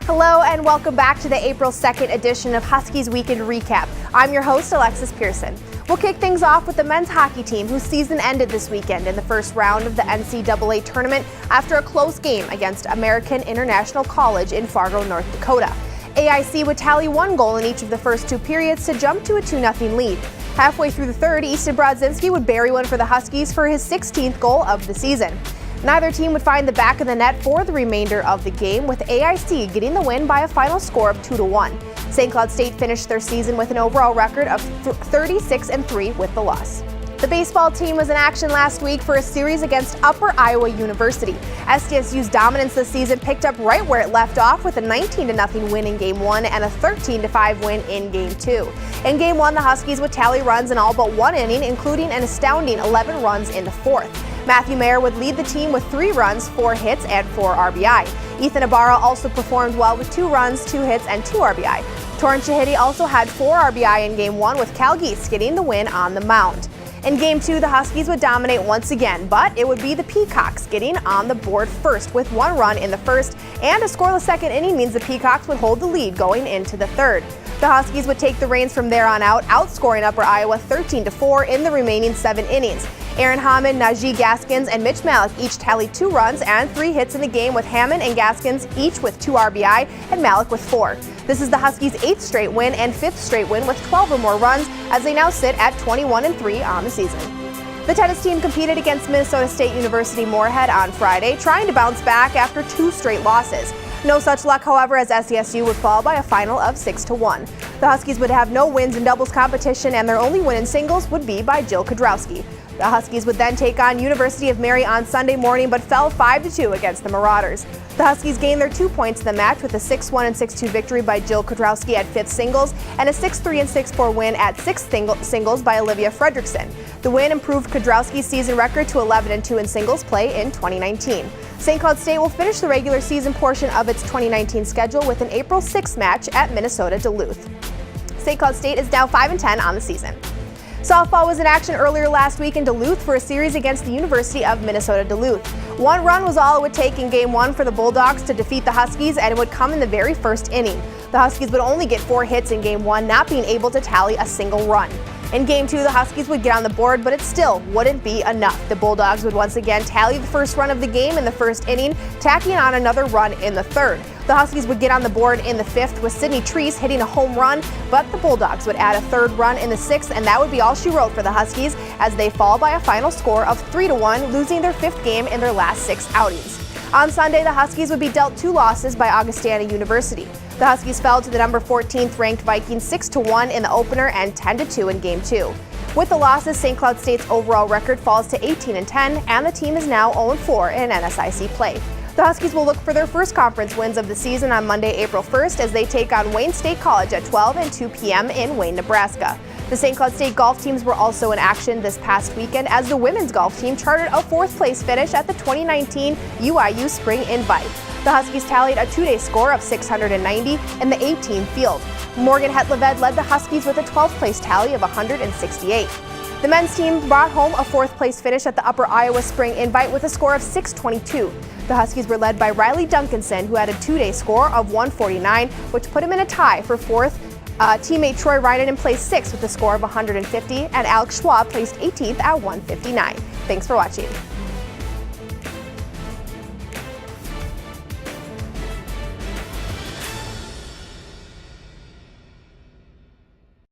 Hello and welcome back to the April 2nd edition of Huskies Weekend Recap. I'm your host, Alexis Pearson. We'll kick things off with the men's hockey team, whose season ended this weekend in the first round of the NCAA tournament after a close game against American International College in Fargo, North Dakota. AIC would tally one goal in each of the first two periods to jump to a 2-0 lead. Halfway through the third, Easton Brodzinski would bury one for the Huskies for his 16th goal of the season. Neither team would find the back of the net for the remainder of the game, with AIC getting the win by a final score of 2-1. St. Cloud State finished their season with an overall record of 36-3 with the loss. The baseball team was in action last week for a series against Upper Iowa University. SDSU's dominance this season picked up right where it left off with a 19-0 win in Game 1 and a 13-5 win in Game 2. In Game 1, the Huskies would tally runs in all but one inning, including an astounding 11 runs in the fourth. Matthew Mayer would lead the team with 3 runs, 4 hits, and 4 RBI. Ethan Ibarra also performed well with 2 runs, 2 hits, and 2 RBI. Torrance Shahidi also had 4 RBI in Game 1, with Cal Geese getting the win on the mound. In Game 2, the Huskies would dominate once again, but it would be the Peacocks getting on the board first with 1 run in the first, and a scoreless second inning means the Peacocks would hold the lead going into the third. The Huskies would take the reins from there on out, outscoring Upper Iowa 13-4 in the remaining 7 innings. Aaron Hammond, Najee Gaskins, and Mitch Malik each tallied 2 runs and 3 hits in the game, with Hammond and Gaskins each with 2 RBI and Malik with 4. This is the Huskies' 8th straight win and 5th straight win with 12 or more runs, as they now sit at 21-3 on the season. The tennis team competed against Minnesota State University Moorhead on Friday, trying to bounce back after 2 straight losses. No such luck, however, as SDSU would fall by a final of 6-1. The Huskies would have no wins in doubles competition, and their only win in singles would be by Jill Kudrowski. The Huskies would then take on University of Mary on Sunday morning, but fell 5-2 against the Marauders. The Huskies gained their 2 points in the match with a 6-1 and 6-2 victory by Jill Kudrowski at 5th singles and a 6-3 and 6-4 win at 6th singles by Olivia Fredrickson. The win improved Kudrowski's season record to 11-2 in singles play in 2019. St. Cloud State will finish the regular season portion of its 2019 schedule with an April 6th match at Minnesota Duluth. St. Cloud State is now 5-10 on the season. Softball was in action earlier last week in Duluth for a series against the University of Minnesota Duluth. 1 run was all it would take in Game 1 for the Bulldogs to defeat the Huskies, and it would come in the very first inning. The Huskies would only get 4 hits in Game 1, not being able to tally a single run. In Game 2, the Huskies would get on the board, but it still wouldn't be enough. The Bulldogs would once again tally the first run of the game in the first inning, tacking on another run in the third. The Huskies would get on the board in the 5th with Sydney Treese hitting a home run, but the Bulldogs would add a 3rd run in the 6th, and that would be all she wrote for the Huskies as they fall by a final score of 3-1, losing their 5th game in their last 6 outings. On Sunday, the Huskies would be dealt 2 losses by Augustana University. The Huskies fell to the number 14th ranked Vikings 6-1 in the opener and 10-2 in Game 2. With the losses, St. Cloud State's overall record falls to 18-10, and the team is now 0-4 in NSIC play. The Huskies will look for their first conference wins of the season on Monday, April 1st, as they take on Wayne State College at 12 and 2 p.m. in Wayne, Nebraska. The St. Cloud State golf teams were also in action this past weekend, as the women's golf team charted a 4th place finish at the 2019 UIU Spring Invite. The Huskies tallied a 2-day score of 690 in the 18th field. Morgan Hetleved led the Huskies with a 12th place tally of 168. The men's team brought home a 4th place finish at the Upper Iowa Spring Invite with a score of 622. The Huskies were led by Riley Duncanson, who had a 2-day score of 149, which put him in a tie for 4th. Teammate Troy Reinen placed 6th with a score of 150, and Alex Schwab placed 18th at 159. Thanks for watching.